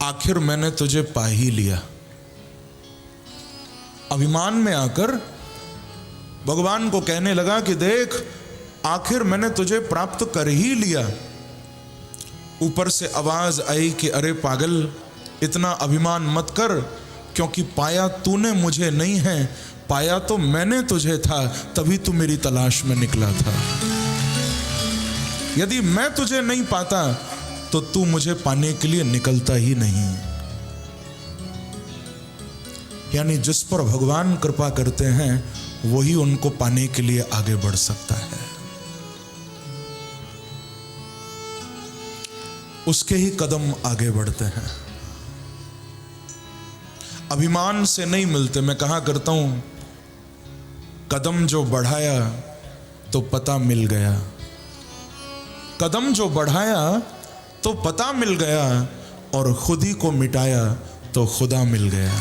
आखिर मैंने तुझे पा ही लिया। अभिमान में आकर भगवान को कहने लगा कि देख, आखिर मैंने तुझे प्राप्त कर ही लिया। ऊपर से आवाज आई कि अरे पागल, इतना अभिमान मत कर, क्योंकि पाया तूने मुझे नहीं है, पाया तो मैंने तुझे था, तभी तू मेरी तलाश में निकला था। यदि मैं तुझे नहीं पाता तो तू मुझे पाने के लिए निकलता ही नहीं। यानी जिस पर भगवान कृपा करते हैं वही उनको पाने के लिए आगे बढ़ सकता है। उसके ही कदम आगे बढ़ते हैं, अभिमान से नहीं मिलते। मैं कहा करता हूं, कदम जो बढ़ाया तो पता मिल गया, कदम जो बढ़ाया तो पता मिल गया, और खुद ही को मिटाया तो खुदा मिल गया।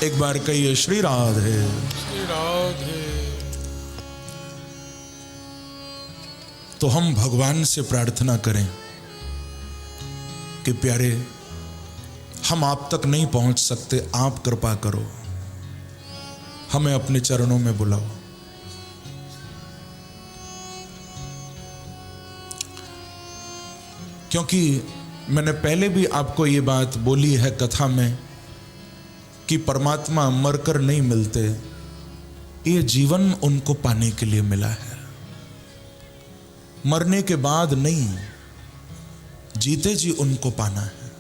एक बार कहिए श्री राधे, श्री राधे। तो हम भगवान से प्रार्थना करें कि प्यारे, हम आप तक नहीं पहुंच सकते, आप कृपा करो, हमें अपने चरणों में बुलाओ। क्योंकि मैंने पहले भी आपको ये बात बोली है कथा में कि परमात्मा मरकर नहीं मिलते, ये जीवन उनको पाने के लिए मिला है। मरने के बाद नहीं, जीते जी उनको पाना है।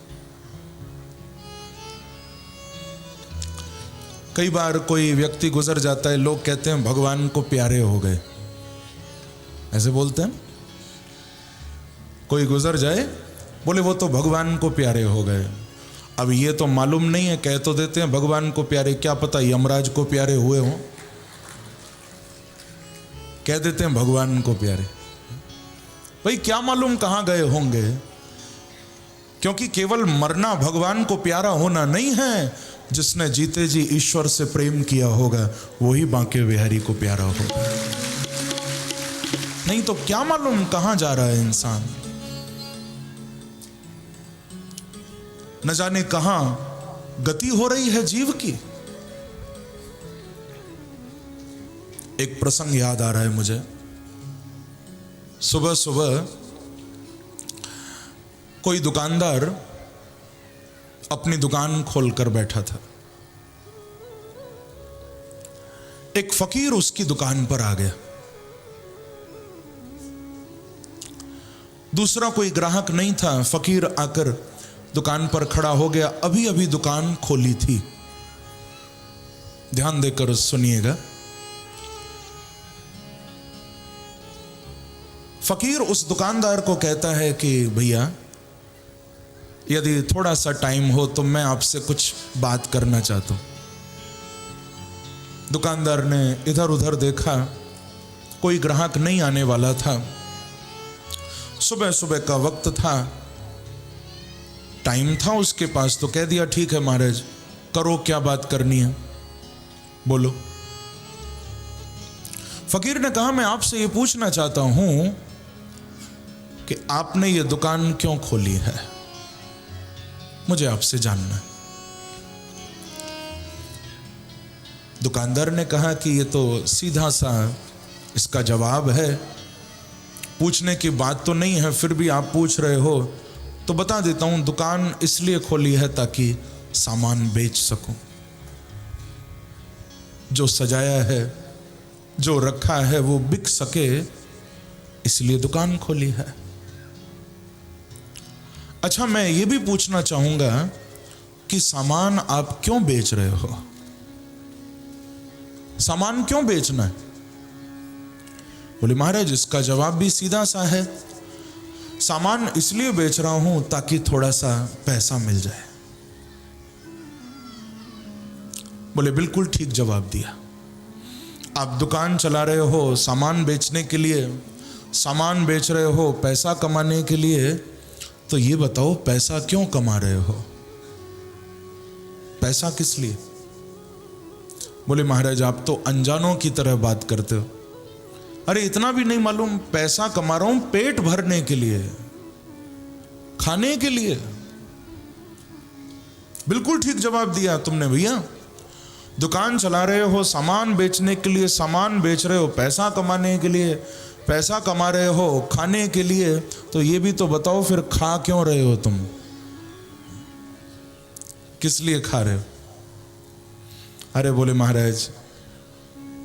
कई बार कोई व्यक्ति गुजर जाता है, लोग कहते हैं भगवान को प्यारे हो गए, ऐसे बोलते हैं। कोई गुजर जाए, बोले वो तो भगवान को प्यारे हो गए। अब ये तो मालूम नहीं है, कह तो देते हैं भगवान को प्यारे, क्या पता यमराज को प्यारे हुए हों, कह देते हैं भगवान को प्यारे। भाई क्या मालूम कहां गए होंगे, क्योंकि केवल मरना भगवान को प्यारा होना नहीं है। जिसने जीते जी ईश्वर से प्रेम किया होगा वही बांके बिहारी को प्यारा होगा। नहीं तो क्या मालूम कहां जा रहा है इंसान, न जाने कहां गति हो रही है जीव की। एक प्रसंग याद आ रहा है मुझे। सुबह सुबह कोई दुकानदार अपनी दुकान खोलकर बैठा था। एक फकीर उसकी दुकान पर आ गया। दूसरा कोई ग्राहक नहीं था, फकीर आकर दुकान पर खड़ा हो गया। अभी अभी दुकान खोली थी। ध्यान देकर सुनिएगा। फकीर उस दुकानदार को कहता है कि भैया, यदि थोड़ा सा टाइम हो तो मैं आपसे कुछ बात करना चाहता हूं। दुकानदार ने इधर उधर देखा, कोई ग्राहक नहीं आने वाला था। सुबह सुबह का वक्त था, टाइम था उसके पास, तो कह दिया ठीक है महाराज, करो क्या बात करनी है, बोलो। फकीर ने कहा मैं आपसे ये पूछना चाहता हूं कि आपने ये दुकान क्यों खोली है, मुझे आपसे जानना है। दुकानदार ने कहा कि ये तो सीधा सा इसका जवाब है, पूछने की बात तो नहीं है, फिर भी आप पूछ रहे हो तो बता देता हूं। दुकान इसलिए खोली है ताकि सामान बेच सकूं, जो सजाया है, जो रखा है वो बिक सके, इसलिए दुकान खोली है। अच्छा, मैं ये भी पूछना चाहूंगा कि सामान आप क्यों बेच रहे हो, सामान क्यों बेचना है? बोले महाराज इसका जवाब भी सीधा सा है, सामान इसलिए बेच रहा हूं ताकि थोड़ा सा पैसा मिल जाए। बोले बिल्कुल ठीक जवाब दिया। आप दुकान चला रहे हो सामान बेचने के लिए, सामान बेच रहे हो पैसा कमाने के लिए, तो ये बताओ पैसा क्यों कमा रहे हो, पैसा किस लिए? बोले महाराज आप तो अनजानों की तरह बात करते हो। अरे इतना भी नहीं मालूम, पैसा कमा रहा हूं पेट भरने के लिए। खाने के लिए। बिल्कुल ठीक जवाब दिया तुमने भैया। दुकान चला रहे हो सामान बेचने के लिए, सामान बेच रहे हो पैसा कमाने के लिए, पैसा कमा रहे हो खाने के लिए, तो ये भी तो बताओ फिर खा क्यों रहे हो तुम? किस लिए खा रहे हो? अरे बोले महाराज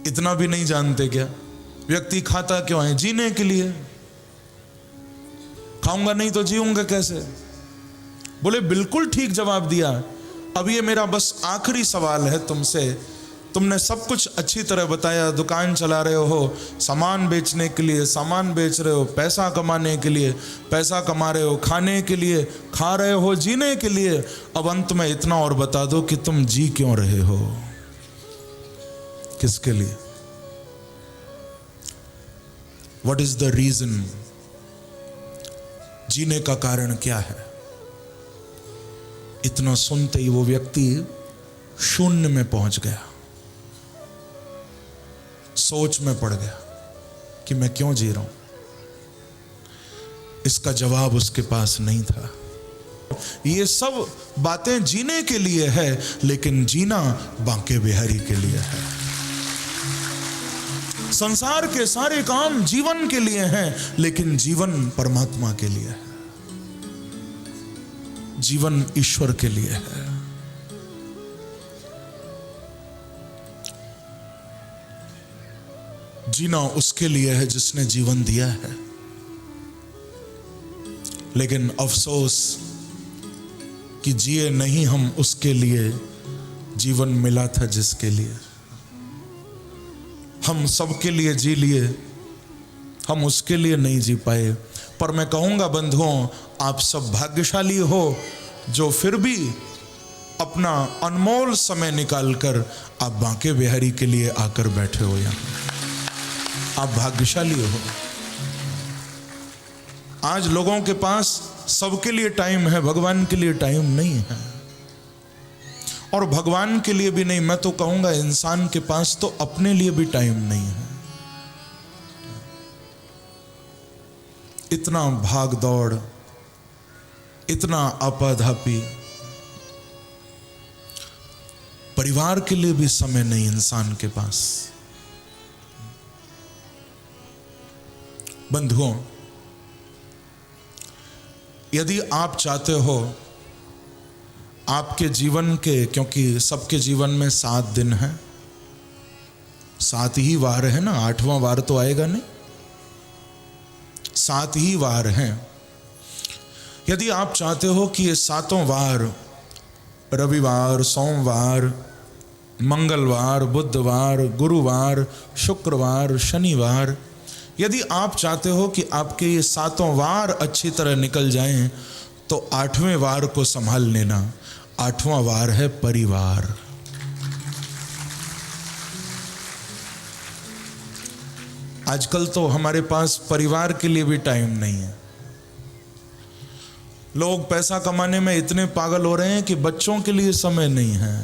इतना भी नहीं जानते क्या? व्यक्ति खाता क्यों है? जीने के लिए। खाऊंगा नहीं तो जीऊंगा कैसे? बोले बिल्कुल ठीक जवाब दिया। अब ये मेरा बस आखिरी सवाल है तुमसे। तुमने सब कुछ अच्छी तरह बताया, दुकान चला रहे हो सामान बेचने के लिए, सामान बेच रहे हो पैसा कमाने के लिए, पैसा कमा रहे हो खाने के लिए, खा रहे हो जीने के लिए। अब अंत में इतना और बता दो कि तुम जी क्यों रहे हो? किसके लिए? What is the reason? जीने का कारण क्या है? इतना सुनते ही वो व्यक्ति शून्य में पहुंच गया, सोच में पड़ गया कि मैं क्यों जी रहा हूं। इसका जवाब उसके पास नहीं था। ये सब बातें जीने के लिए है, लेकिन जीना बांके बिहारी के लिए है। संसार के सारे काम जीवन के लिए हैं, लेकिन जीवन परमात्मा के लिए है, जीवन ईश्वर के लिए है। जीना उसके लिए है जिसने जीवन दिया है, लेकिन अफसोस कि जिए नहीं हम उसके लिए, जीवन मिला था जिसके लिए। हम सबके लिए जी लिए, हम उसके लिए नहीं जी पाए। पर मैं कहूंगा बंधुओं, आप सब भाग्यशाली हो जो फिर भी अपना अनमोल समय निकालकर आप बांके बिहारी के लिए आकर बैठे हो यहां। आप भाग्यशाली हो। आज लोगों के पास सबके लिए टाइम है, भगवान के लिए टाइम नहीं है। और भगवान के लिए भी नहीं, मैं तो कहूंगा इंसान के पास तो अपने लिए भी टाइम नहीं है। इतना भाग दौड़, इतना आपाधापी, परिवार के लिए भी समय नहीं इंसान के पास। बंधुओं, यदि आप चाहते हो आपके जीवन के, क्योंकि सबके जीवन में 7 दिन है, 7 ही वार है ना, 8वां वार तो आएगा नहीं, 7 ही वार हैं। यदि आप चाहते हो कि ये 7 वार, रविवार, सोमवार, मंगलवार, बुधवार, गुरुवार, शुक्रवार, शनिवार, यदि आप चाहते हो कि आपके ये 7 वार अच्छी तरह निकल जाएं, तो 8वें वार को संभाल लेना। 8वां वार है परिवार। आजकल तो हमारे पास परिवार के लिए भी टाइम नहीं है। लोग पैसा कमाने में इतने पागल हो रहे हैं कि बच्चों के लिए समय नहीं है,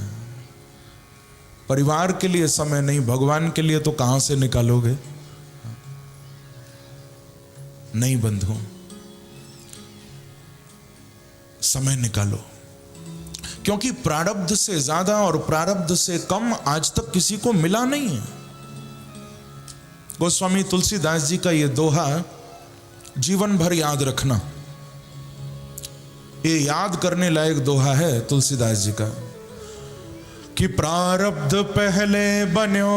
परिवार के लिए समय नहीं। भगवान के लिए तो कहां से निकालोगे? नहीं बंधु, समय निकालो, क्योंकि प्रारब्ध से ज्यादा और प्रारब्ध से कम आज तक किसी को मिला नहीं है। गोस्वामी तुलसीदास जी का ये दोहा जीवन भर याद रखना, ये याद करने लायक दोहा है तुलसीदास जी का, कि प्रारब्ध पहले बन्यो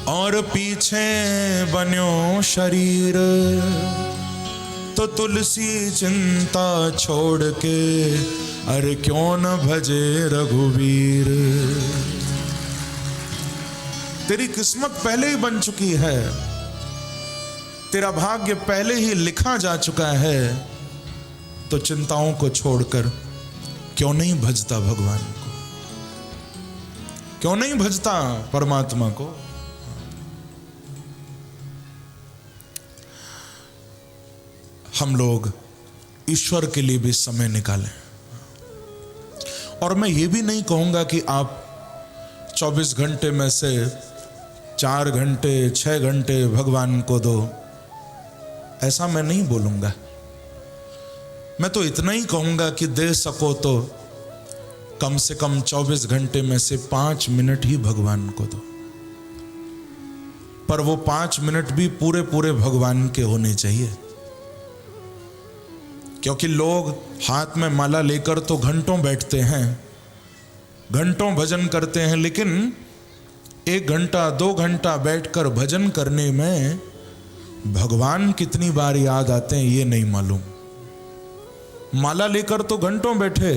और पीछे बन्यो शरीर, तो तुलसी चिंता छोड़ के अरे क्यों न भजे रघुवीर। तेरी किस्मत पहले ही बन चुकी है, तेरा भाग्य पहले ही लिखा जा चुका है, तो चिंताओं को छोड़कर क्यों नहीं भजता भगवान को, क्यों नहीं भजता परमात्मा को। हम लोग ईश्वर के लिए भी समय निकालें। और मैं ये भी नहीं कहूंगा कि आप 24 घंटे में से 4 घंटे 6 घंटे भगवान को दो, ऐसा मैं नहीं बोलूंगा। मैं तो इतना ही कहूंगा कि दे सको तो कम से कम 24 घंटे में से 5 मिनट ही भगवान को दो, पर वो 5 मिनट भी पूरे पूरे भगवान के होने चाहिए। क्योंकि लोग हाथ में माला लेकर तो घंटों बैठते हैं, घंटों भजन करते हैं, लेकिन 1 घंटा 2 घंटा बैठकर भजन करने में भगवान कितनी बार याद आते हैं ये नहीं मालूम। माला लेकर तो घंटों बैठे,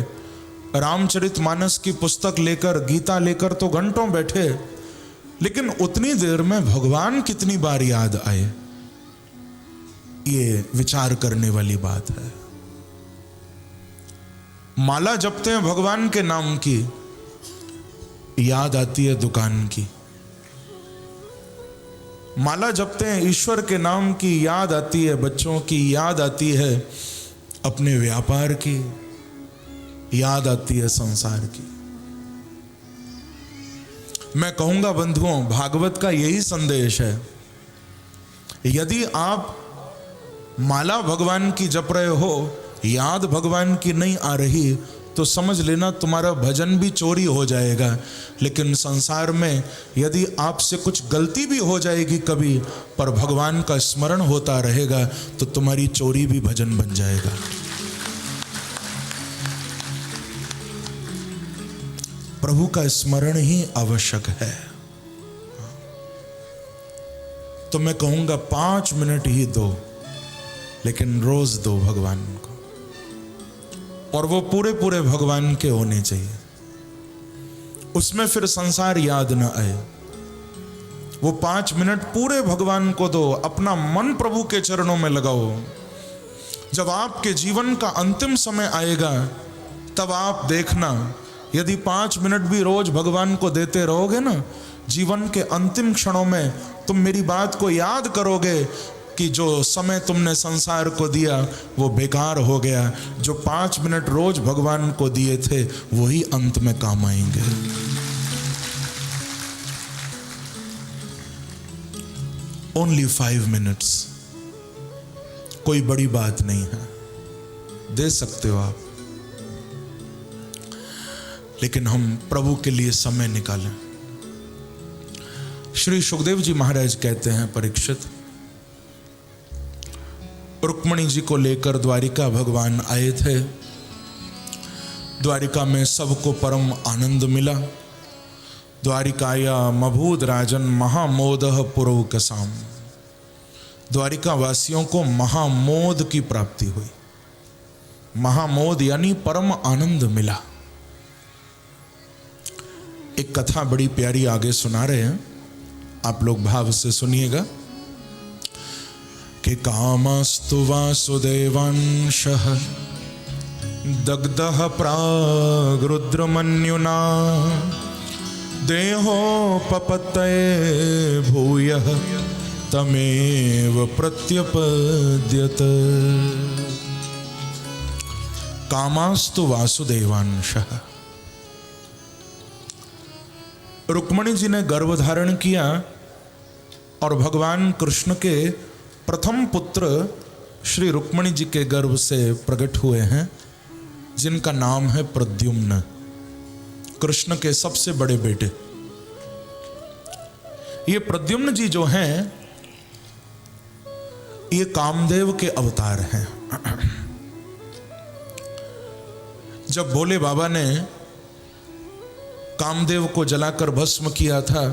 रामचरितमानस की पुस्तक लेकर, गीता लेकर तो घंटों बैठे, लेकिन उतनी देर में भगवान कितनी बार याद आए, ये विचार करने वाली बात है। माला जपते हैं भगवान के नाम की, याद आती है दुकान की। माला जपते हैं ईश्वर के नाम की, याद आती है बच्चों की, याद आती है अपने व्यापार की, याद आती है संसार की। मैं कहूंगा बंधुओं, भागवत का यही संदेश है। यदि आप माला भगवान की जप रहे हो, याद भगवान की नहीं आ रही, तो समझ लेना तुम्हारा भजन भी चोरी हो जाएगा। लेकिन संसार में यदि आपसे कुछ गलती भी हो जाएगी कभी, पर भगवान का स्मरण होता रहेगा, तो तुम्हारी चोरी भी भजन बन जाएगा। प्रभु का स्मरण ही आवश्यक है। तो मैं कहूंगा 5 मिनट ही दो, लेकिन रोज दो भगवान को, और वो पूरे पूरे भगवान के होने चाहिए। उसमें फिर संसार याद ना आए। वो 5 मिनट पूरे भगवान को दो, अपना मन प्रभु के चरणों में लगाओ। जब आपके जीवन का अंतिम समय आएगा, तब आप देखना, यदि 5 मिनट भी रोज भगवान को देते रहोगे ना, जीवन के अंतिम क्षणों में तुम मेरी बात को याद करोगे कि जो समय तुमने संसार को दिया वो बेकार हो गया। जो 5 मिनट रोज भगवान को दिए थे वही अंत में काम आएंगे। Only 5 minutes, कोई बड़ी बात नहीं है, दे सकते हो आप, लेकिन हम प्रभु के लिए समय निकालें। श्री सुखदेव जी महाराज कहते हैं, परीक्षित, रुक्मणी जी को लेकर द्वारिका भगवान आए थे। द्वारिका में सबको परम आनंद मिला। द्वारिकाया मभूद राजन महामोदः पुरौकसाम। द्वारिका वासियों को महामोद की प्राप्ति हुई। महामोद यानी परम आनंद मिला। एक कथा बड़ी प्यारी आगे सुना रहे हैं, आप लोग भाव से सुनिएगा। कि कामस्तु वासुदेवांशः दग्धः प्रागरुद्रमन्युना देहोपपत्तये भूयः तमेव प्रत्यपद्यत। कामस्तु वासुदेवांशः। रुक्मणी जी ने गर्भ धारण किया और भगवान कृष्ण के प्रथम पुत्र श्री रुक्मणी जी के गर्भ से प्रकट हुए हैं, जिनका नाम है प्रद्युम्न, कृष्ण के सबसे बड़े बेटे। ये प्रद्युम्न जी जो हैं, ये कामदेव के अवतार हैं। जब भोले बाबा ने कामदेव को जलाकर भस्म किया था,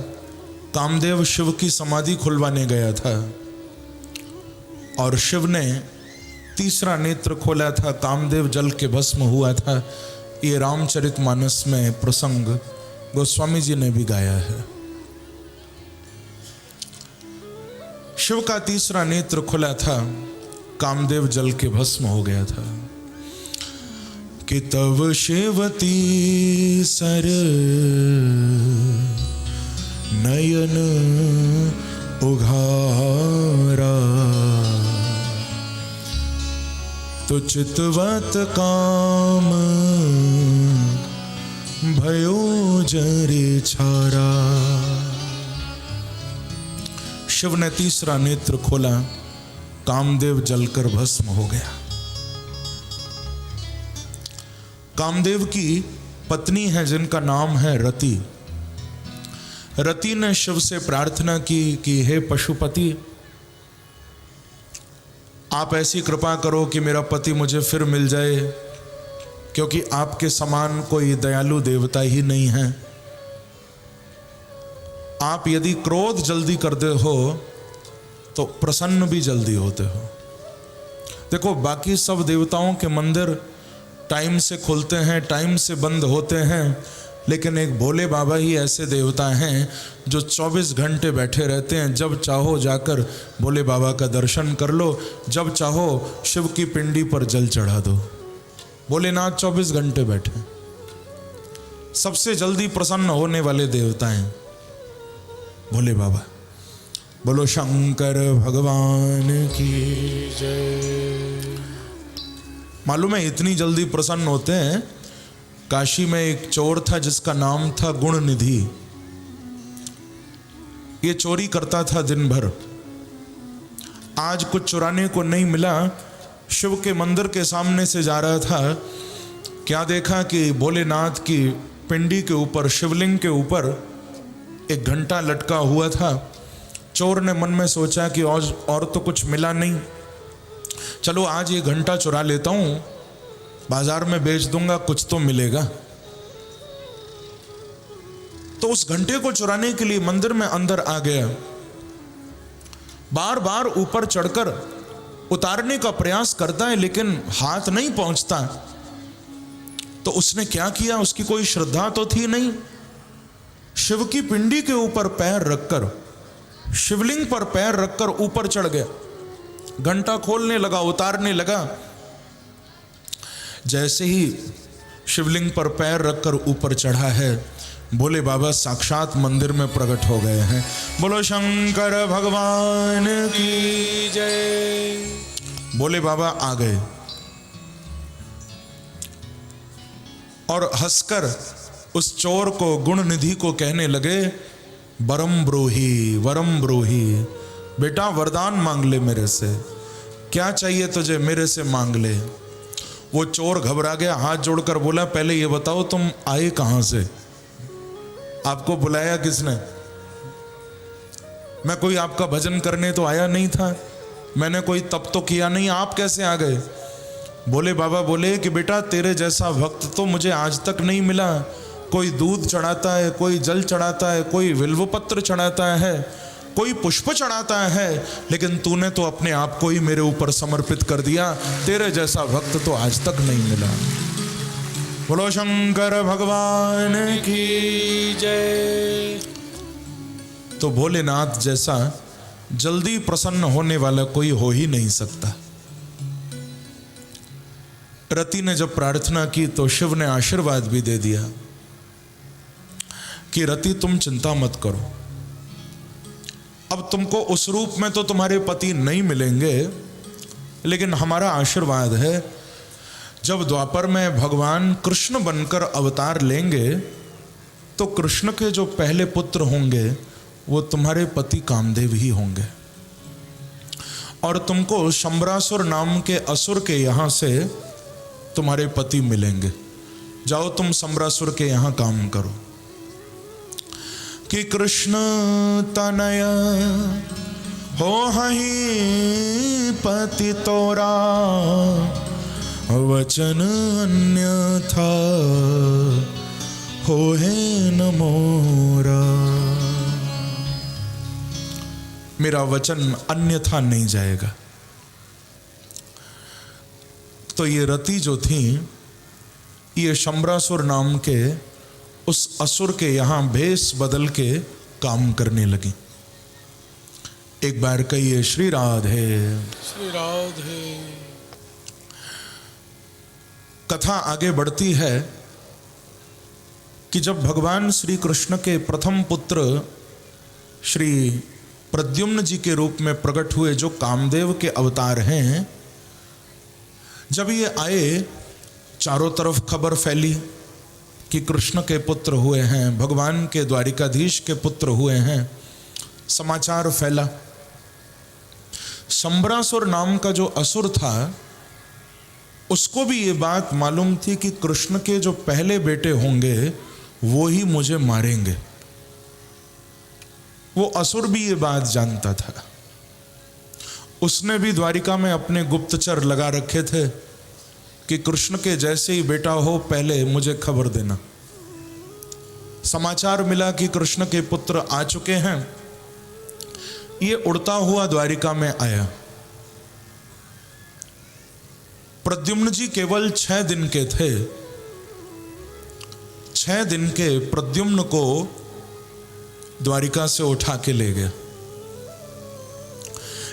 कामदेव शिव की समाधि खुलवाने गया था और शिव ने तीसरा नेत्र खोला था, कामदेव जल के भस्म हुआ था। ये रामचरितमानस में प्रसंग गोस्वामी जी ने भी गाया है। शिव का तीसरा नेत्र खुला था, कामदेव जल के भस्म हो गया था। कि तव शिवती सर नयन उघारा, तो चितवत काम भयो जरे छारा। शिव ने तीसरा नेत्र खोला, कामदेव जलकर भस्म हो गया। कामदेव की पत्नी है जिनका नाम है रति। रति ने शिव से प्रार्थना की कि हे पशुपति, आप ऐसी कृपा करो कि मेरा पति मुझे फिर मिल जाए, क्योंकि आपके समान कोई दयालु देवता ही नहीं है। आप यदि क्रोध जल्दी करते हो तो प्रसन्न भी जल्दी होते हो। देखो, बाकी सब देवताओं के मंदिर टाइम से खुलते हैं, टाइम से बंद होते हैं, लेकिन एक भोले बाबा ही ऐसे देवता हैं जो 24 घंटे बैठे रहते हैं। जब चाहो जाकर भोले बाबा का दर्शन कर लो, जब चाहो शिव की पिंडी पर जल चढ़ा दो। भोलेनाथ 24 घंटे बैठे, सबसे जल्दी प्रसन्न होने वाले देवता हैं भोले बाबा। बोलो शंकर भगवान की जय। मालूम है इतनी जल्दी प्रसन्न होते हैं, काशी में एक चोर था जिसका नाम था गुण निधि। ये चोरी करता था दिन भर। आज कुछ चुराने को नहीं मिला, शिव के मंदिर के सामने से जा रहा था, क्या देखा कि भोलेनाथ की पिंडी के ऊपर, शिवलिंग के ऊपर एक घंटा लटका हुआ था। चोर ने मन में सोचा कि और तो कुछ मिला नहीं, चलो आज ये घंटा चुरा लेता हूं, बाजार में बेच दूंगा, कुछ तो मिलेगा। तो उस घंटे को चुराने के लिए मंदिर में अंदर आ गया। बार बार ऊपर चढ़कर उतारने का प्रयास करता है, लेकिन हाथ नहीं पहुंचता। तो उसने क्या किया, उसकी कोई श्रद्धा तो थी नहीं। शिव की पिंडी के ऊपर पैर रखकर, शिवलिंग पर पैर रखकर ऊपर चढ़ गया। घंटा खोलने लगा, उतारने लगा। जैसे ही शिवलिंग पर पैर रखकर ऊपर चढ़ा है, भोले बाबा साक्षात मंदिर में प्रकट हो गए हैं। बोलो शंकर भगवान की जय। भोले बाबा आ गए और हंसकर उस चोर को, गुण निधि को कहने लगे, वरम ब्रूही, वरम ब्रूही, बेटा वरदान मांग ले मेरे से, क्या चाहिए तुझे मेरे से मांग ले। वो चोर घबरा गया, हाथ जोड़कर बोला, पहले ये बताओ तुम आए कहां से, आपको बुलाया किसने? मैं कोई आपका भजन करने तो आया नहीं था, मैंने कोई तप तो किया नहीं, आप कैसे आ गए? भोले बाबा बोले कि बेटा तेरे जैसा भक्त तो मुझे आज तक नहीं मिला। कोई दूध चढ़ाता है, कोई जल चढ़ाता है, कोई बिल्व पत्र चढ़ाता है, कोई पुष्प चढ़ाता है, लेकिन तूने तो अपने आप को ही मेरे ऊपर समर्पित कर दिया। तेरे जैसा भक्त तो आज तक नहीं मिला। बोलो शंकर भगवान की जय। तो भोलेनाथ जैसा जल्दी प्रसन्न होने वाला कोई हो ही नहीं सकता। रति ने जब प्रार्थना की तो शिव ने आशीर्वाद भी दे दिया कि रति तुम चिंता मत करो, अब तुमको उस रूप में तो तुम्हारे पति नहीं मिलेंगे, लेकिन हमारा आशीर्वाद है जब द्वापर में भगवान कृष्ण बनकर अवतार लेंगे तो कृष्ण के जो पहले पुत्र होंगे वो तुम्हारे पति कामदेव ही होंगे, और तुमको शंबरासुर नाम के असुर के यहां से तुम्हारे पति मिलेंगे। जाओ तुम शंबरासुर के यहां काम करो। कि कृष्ण तनय हो हहि पति तोरा, वचन अन्यथा हो है न मोरा। मेरा वचन अन्यथा नहीं जाएगा। तो ये रति जो थी, ये शंबरासुर नाम के उस असुर के यहां भेष बदल के काम करने लगी। एक बार कहिए श्री राधे, श्री राधे। कथा आगे बढ़ती है कि जब भगवान श्री कृष्ण के प्रथम पुत्र श्री प्रद्युम्न जी के रूप में प्रकट हुए, जो कामदेव के अवतार हैं, जब ये आए चारों तरफ खबर फैली कि कृष्ण के पुत्र हुए हैं, भगवान के द्वारिकाधीश के पुत्र हुए हैं। समाचार फैला। शंबरासुर नाम का जो असुर था उसको भी ये बात मालूम थी कि कृष्ण के जो पहले बेटे होंगे वो ही मुझे मारेंगे। वो असुर भी ये बात जानता था। उसने भी द्वारिका में अपने गुप्तचर लगा रखे थे कि कृष्ण के जैसे ही बेटा हो पहले मुझे खबर देना। समाचार मिला कि कृष्ण के पुत्र आ चुके हैं। ये उड़ता हुआ द्वारिका में आया। प्रद्युम्न जी केवल 6 दिन के थे। 6 दिन के प्रद्युम्न को द्वारिका से उठा के ले गया,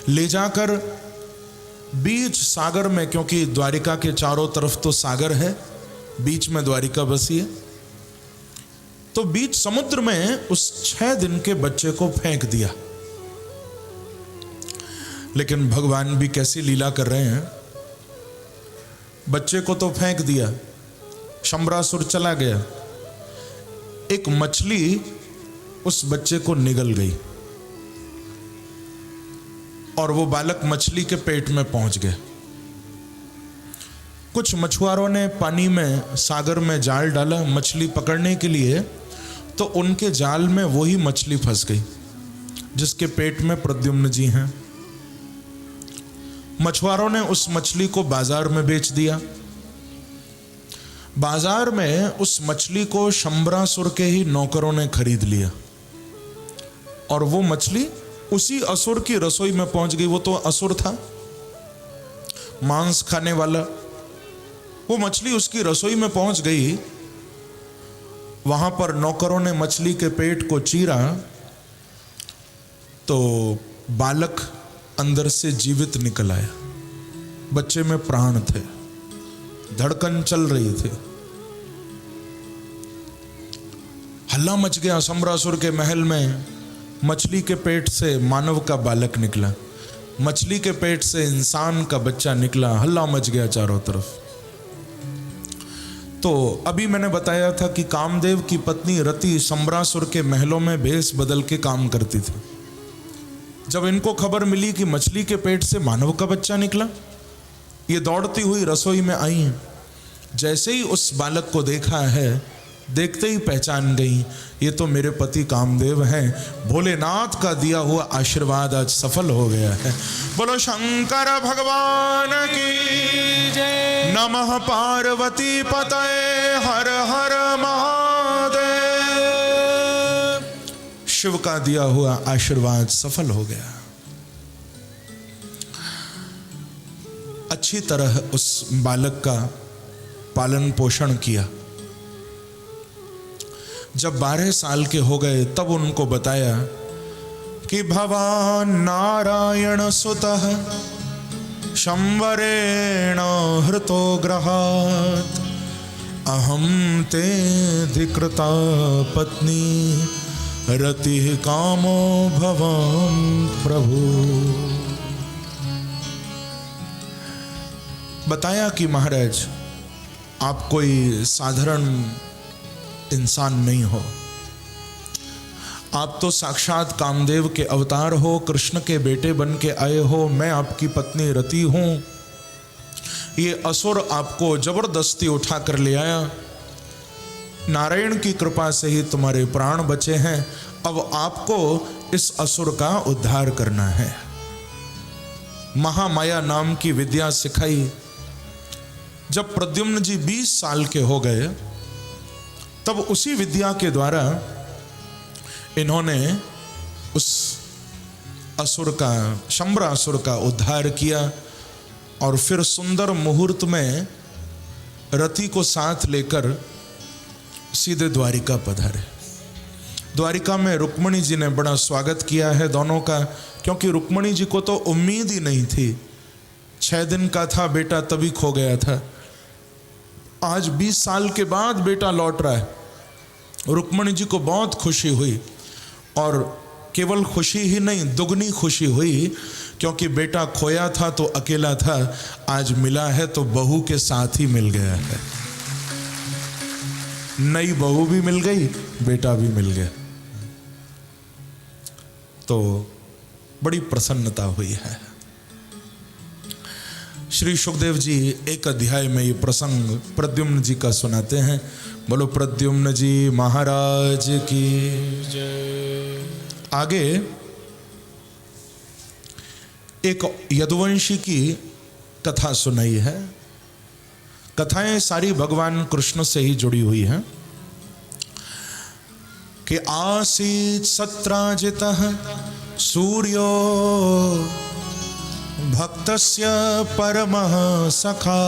ले जाकर बीच सागर में, क्योंकि द्वारिका के चारों तरफ तो सागर है, बीच में द्वारिका बसी है, तो बीच समुद्र में उस 6 दिन के बच्चे को फेंक दिया। लेकिन भगवान भी कैसी लीला कर रहे हैं। बच्चे को तो फेंक दिया, शंबरासुर चला गया, एक मछली उस बच्चे को निगल गई और वो बालक मछली के पेट में पहुंच गया। कुछ मछुआरों ने पानी में, सागर में जाल डाला मछली पकड़ने के लिए, तो उनके जाल में वही मछली फंस गई जिसके पेट में प्रद्युम्न जी हैं। मछुआरों ने उस मछली को बाजार में बेच दिया। बाजार में उस मछली को शंबरासुर के ही नौकरों ने खरीद लिया और वो मछली उसी असुर की रसोई में पहुंच गई। वो तो असुर था, मांस खाने वाला। वो मछली उसकी रसोई में पहुंच गई। वहां पर नौकरों ने मछली के पेट को चीरा तो बालक अंदर से जीवित निकल आया। बच्चे में प्राण थे, धड़कन चल रही थी। हल्ला मच गया शंबरासुर के महल में। मछली के पेट से मानव का बालक निकला, मछली के पेट से इंसान का बच्चा निकला। हल्ला मच गया चारों तरफ। तो अभी मैंने बताया था कि कामदेव की पत्नी रति शंबरासुर के महलों में भेष बदल के काम करती थी। जब इनको खबर मिली कि मछली के पेट से मानव का बच्चा निकला, ये दौड़ती हुई रसोई में आई हैं। जैसे ही उस बालक को देखा है, देखते ही पहचान गई, ये तो मेरे पति कामदेव हैं। भोलेनाथ का दिया हुआ आशीर्वाद आज सफल हो गया है। बोलो शंकर भगवान की जय। नमः पार्वती पतये हर हर महादेव। शिव का दिया हुआ आशीर्वाद सफल हो गया। अच्छी तरह उस बालक का पालन पोषण किया। जब 12 साल के हो गए तब उनको बताया कि भवान नारायण सुतः शंवरेण हृतो ग्रहात् अहम ते धिकृता पत्नी रति कामो भवान प्रभु। बताया कि महाराज, आप कोई साधारण इंसान नहीं हो, आप तो साक्षात कामदेव के अवतार हो, कृष्ण के बेटे बन के आए हो। मैं आपकी पत्नी रति हूं। ये असुर आपको जबरदस्ती उठा कर ले आया। नारायण की कृपा से ही तुम्हारे प्राण बचे हैं। अब आपको इस असुर का उद्धार करना है। महामाया नाम की विद्या सिखाई। जब प्रद्युम्न जी 20 साल के हो गए तब उसी विद्या के द्वारा इन्होंने उस असुर का, शंबरासुर का उद्धार किया और फिर सुंदर मुहूर्त में रति को साथ लेकर सीधे द्वारिका पधारे। द्वारिका में रुक्मणी जी ने बड़ा स्वागत किया है दोनों का, क्योंकि रुक्मणी जी को तो उम्मीद ही नहीं थी। 6 दिन का था बेटा तभी खो गया था। आज 20 साल के बाद बेटा लौट रहा है। रुक्मणी जी को बहुत खुशी हुई और केवल खुशी ही नहीं, दुगनी खुशी हुई, क्योंकि बेटा खोया था तो अकेला था, आज मिला है तो बहू के साथ ही मिल गया है। नई बहू भी मिल गई, बेटा भी मिल गया, तो बड़ी प्रसन्नता हुई है। श्री सुखदेव जी एक अध्याय में ये प्रसंग प्रद्युम्न जी का सुनाते हैं। बोलो प्रद्युम्न जी महाराज की जय। आगे एक यदुवंशी की कथा सुनाई है। कथाएं सारी भगवान कृष्ण से ही जुड़ी हुई हैं कि आसीत् सत्राजितः सूर्यो भक्तस्य परमः सखा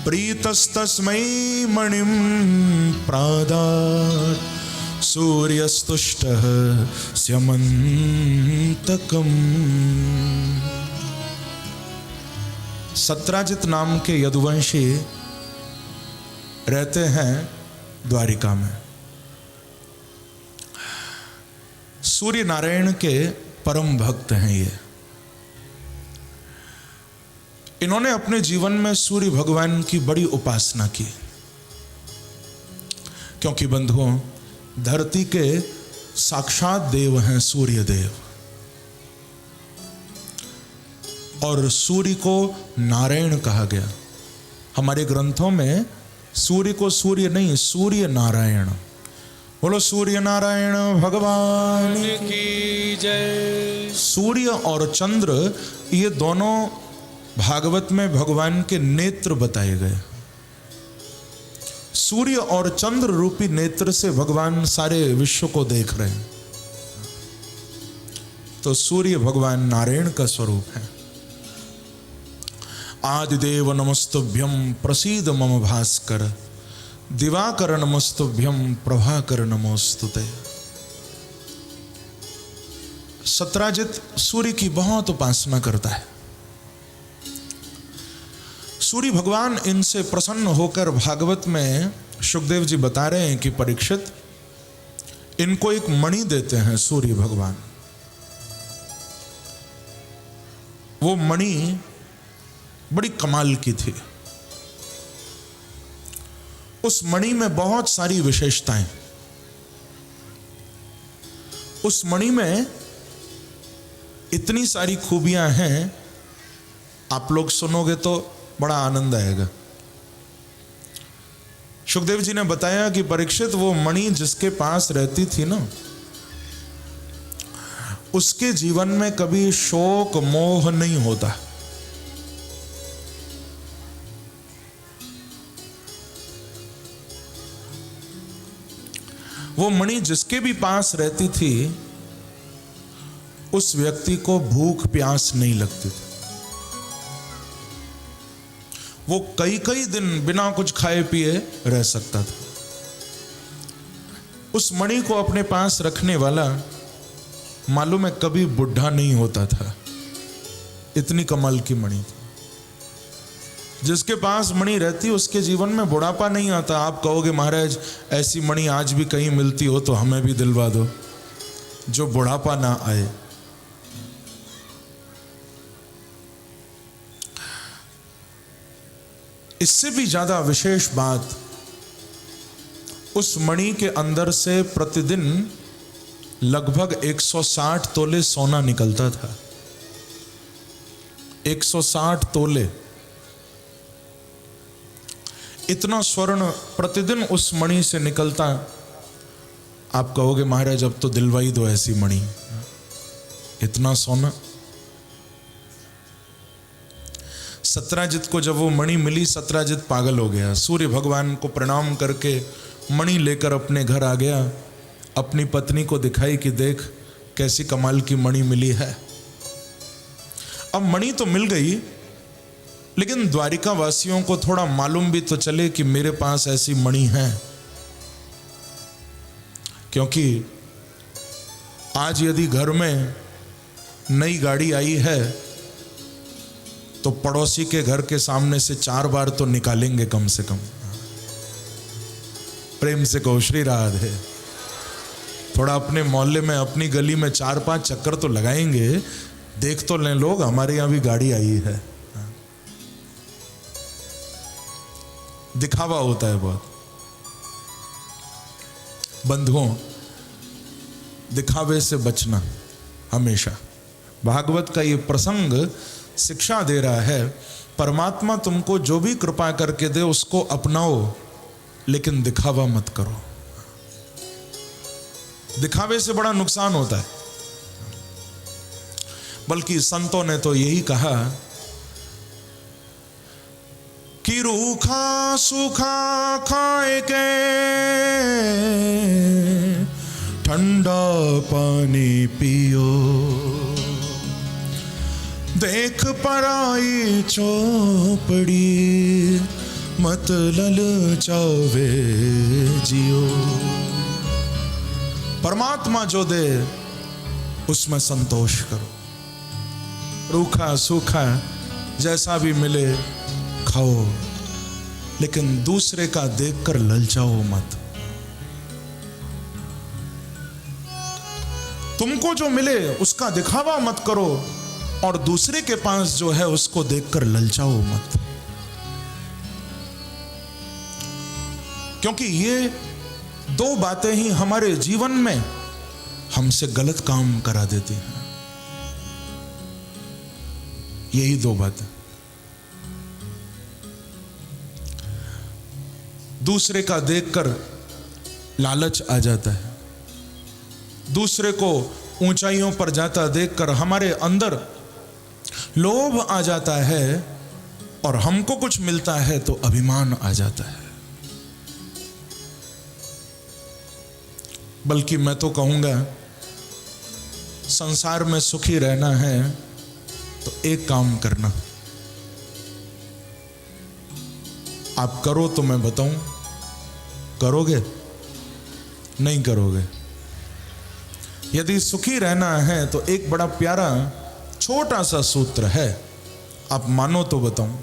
प्रीतस्तस्मै मणिं प्रादात् सूर्यस्तुष्टः स्यमन्तकम्। सत्राजित नाम के यदुवंशी रहते हैं द्वारिका में। सूर्य नारायण के परम भक्त हैं ये। इन्होंने अपने जीवन में सूर्य भगवान की बड़ी उपासना की, क्योंकि बंधुओं धरती के साक्षात देव हैं सूर्य देव, और सूर्य को नारायण कहा गया। हमारे ग्रंथों में सूर्य को सूर्य नहीं, सूर्य नारायण। बोलो सूर्य नारायण भगवान की जय। सूर्य और चंद्र ये दोनों भागवत में भगवान के नेत्र बताए गए। सूर्य और चंद्र रूपी नेत्र से भगवान सारे विश्व को देख रहे हैं। तो सूर्य भगवान नारायण का स्वरूप है। आदिदेव नमस्तुभ्यं प्रसीद मम भास्कर, दिवाकर नमस्तुभ्यं प्रभाकर नमोस्तुते। सत्राजित सूर्य की बहुत उपासना करता है। सूर्य भगवान इनसे प्रसन्न होकर भागवत में सुखदेव जी बता रहे हैं कि परीक्षित इनको एक मणि देते हैं सूर्य भगवान। वो मणि बड़ी कमाल की थी। उस मणि में बहुत सारी विशेषताएं, उस मणि में इतनी सारी खूबियां हैं, आप लोग सुनोगे तो बड़ा आनंद आएगा। सुखदेव जी ने बताया कि परीक्षित वो मणि जिसके पास रहती थी ना, उसके जीवन में कभी शोक मोह नहीं होता। वो मणि जिसके भी पास रहती थी उस व्यक्ति को भूख प्यास नहीं लगती थी। वो कई कई दिन बिना कुछ खाए पिए रह सकता था। उस मणि को अपने पास रखने वाला मालूम है कभी बुढ़ा नहीं होता था। इतनी कमाल की मणि थी। जिसके पास मणि रहती उसके जीवन में बुढ़ापा नहीं आता। आप कहोगे महाराज ऐसी मणि आज भी कहीं मिलती हो तो हमें भी दिलवा दो, जो बुढ़ापा ना आए। इससे भी ज्यादा विशेष बात, उस मणि के अंदर से प्रतिदिन लगभग 160 तोले सोना निकलता था। 160 तोले, इतना स्वर्ण प्रतिदिन उस मणि से निकलता। आप कहोगे महाराज अब तो दिलवाई दो ऐसी मणि, इतना सोना। सत्राजित को जब वो मणि मिली, सत्राजित पागल हो गया। सूर्य भगवान को प्रणाम करके मणि लेकर अपने घर आ गया। अपनी पत्नी को दिखाई कि देख कैसी कमाल की मणि मिली है। अब मणि तो मिल गई, लेकिन द्वारिका वासियों को थोड़ा मालूम भी तो चले कि मेरे पास ऐसी मणि है। क्योंकि आज यदि घर में नई गाड़ी आई है तो पड़ोसी के घर के सामने से 4 बार तो निकालेंगे कम से कम। प्रेम से कहो श्री राधे। थोड़ा अपने मोहल्ले में अपनी गली में 4-5 चक्कर तो लगाएंगे, देख तो लें लोग हमारे यहां भी गाड़ी आई है। दिखावा होता है बहुत। बंधुओं दिखावे से बचना हमेशा। भागवत का ये प्रसंग शिक्षा दे रहा है, परमात्मा तुमको जो भी कृपा करके दे उसको अपनाओ, लेकिन दिखावा मत करो। दिखावे से बड़ा नुकसान होता है। बल्कि संतों ने तो यही कहा कि रूखा सूखा खाए के ठंडा पानी पियो, देख पराई चौपड़ी मत ललचावे जियो। परमात्मा जो दे उसमें संतोष करो। रूखा सूखा जैसा भी मिले खाओ, लेकिन दूसरे का देखकर ललचाओ मत। तुमको जो मिले उसका दिखावा मत करो, और दूसरे के पास जो है उसको देखकर ललचाओ मत। क्योंकि ये दो बातें ही हमारे जीवन में हमसे गलत काम करा देती हैं। यही दो बातें। दूसरे का देखकर लालच आ जाता है, दूसरे को ऊंचाइयों पर जाता देखकर हमारे अंदर लोभ आ जाता है, और हमको कुछ मिलता है तो अभिमान आ जाता है। बल्कि मैं तो कहूंगा, संसार में सुखी रहना है तो एक काम करना। आप करो तो मैं बताऊं, करोगे? नहीं करोगे। यदि सुखी रहना है तो एक बड़ा प्यारा छोटा सा सूत्र है, आप मानो तो बताऊं,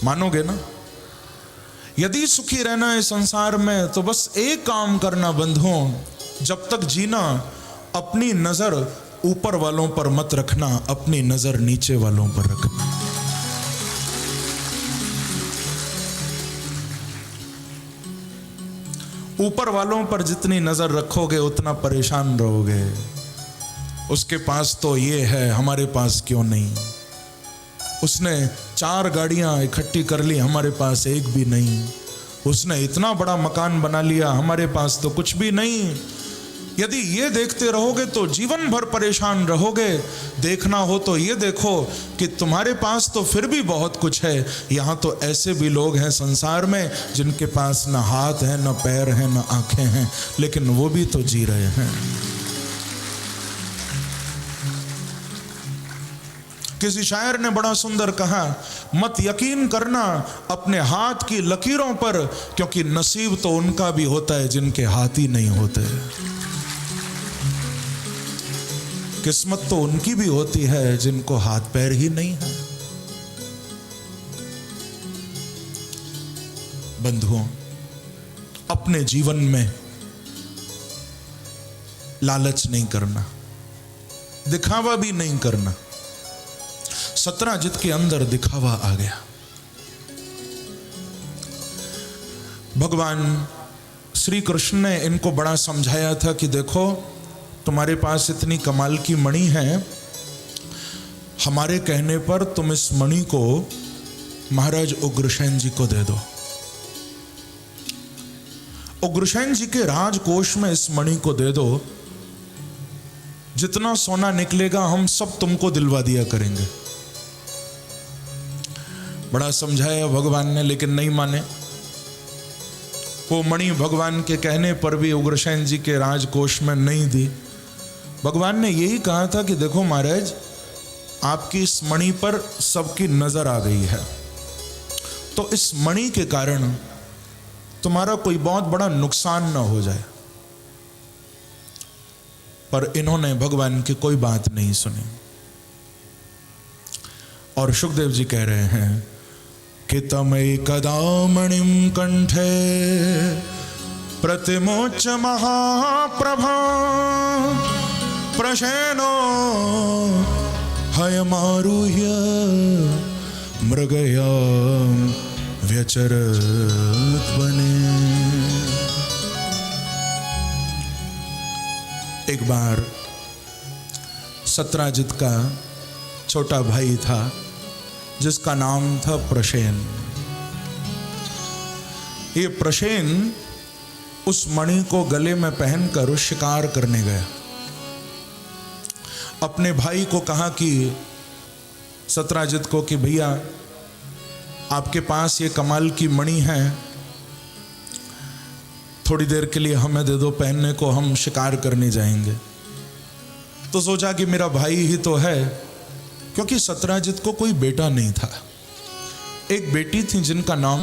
मानोगे ना? यदि सुखी रहना है संसार में तो बस एक काम करना बंधुओं, जब तक जीना अपनी नजर ऊपर वालों पर मत रखना, अपनी नजर नीचे वालों पर रखना। ऊपर वालों पर जितनी नजर रखोगे उतना परेशान रहोगे। उसके पास तो ये है, हमारे पास क्यों नहीं? उसने 4 गाड़ियां इकट्ठी कर ली, हमारे पास एक भी नहीं। उसने इतना बड़ा मकान बना लिया, हमारे पास तो कुछ भी नहीं। यदि ये देखते रहोगे तो जीवन भर परेशान रहोगे। देखना हो तो ये देखो कि तुम्हारे पास तो फिर भी बहुत कुछ है। यहाँ तो ऐसे भी लोग हैं संसार में जिनके पास न हाथ है, न पैर है, न आंखें हैं, लेकिन वो भी तो जी रहे हैं। किसी शायर ने बड़ा सुंदर कहा, मत यकीन करना अपने हाथ की लकीरों पर, क्योंकि नसीब तो उनका भी होता है जिनके हाथ ही नहीं होते। किस्मत तो उनकी भी होती है जिनको हाथ पैर ही नहीं है। बंधुओं, अपने जीवन में लालच नहीं करना, दिखावा भी नहीं करना। सत्यजित के अंदर दिखावा आ गया। भगवान श्री कृष्ण ने इनको बड़ा समझाया था कि देखो, तुम्हारे पास इतनी कमाल की मणि है, हमारे कहने पर तुम इस मणि को महाराज उग्रसेन जी को दे दो। उग्रसेन जी के राजकोष में इस मणि को दे दो, जितना सोना निकलेगा हम सब तुमको दिलवा दिया करेंगे। बड़ा समझाया भगवान ने, लेकिन नहीं माने। वो मणि भगवान के कहने पर भी उग्रसेन जी के राजकोष में नहीं दी। भगवान ने यही कहा था कि देखो महाराज, आपकी इस मणि पर सबकी नजर आ गई है, तो इस मणि के कारण तुम्हारा कोई बहुत बड़ा नुकसान ना हो जाए। पर इन्होंने भगवान की कोई बात नहीं सुनी। और सुखदेव जी कह रहे हैं कि तमय कदा मणिम कंठे प्रतिमोच महाप्रभा प्रशेनो हयमारुह्य मृगया व्यचरत बने। एक बार सत्यजित का छोटा भाई था जिसका नाम था प्रसेन। ये प्रसेन उस मणि को गले में पहनकर शिकार करने गया। अपने भाई को कहा कि सत्राजित को कि भैया आपके पास ये कमाल की मणि है, थोड़ी देर के लिए हमें दे दो पहनने को, हम शिकार करने जाएंगे। तो सोचा कि मेरा भाई ही तो है, क्योंकि सत्राजित को कोई बेटा नहीं था। एक बेटी थी जिनका नाम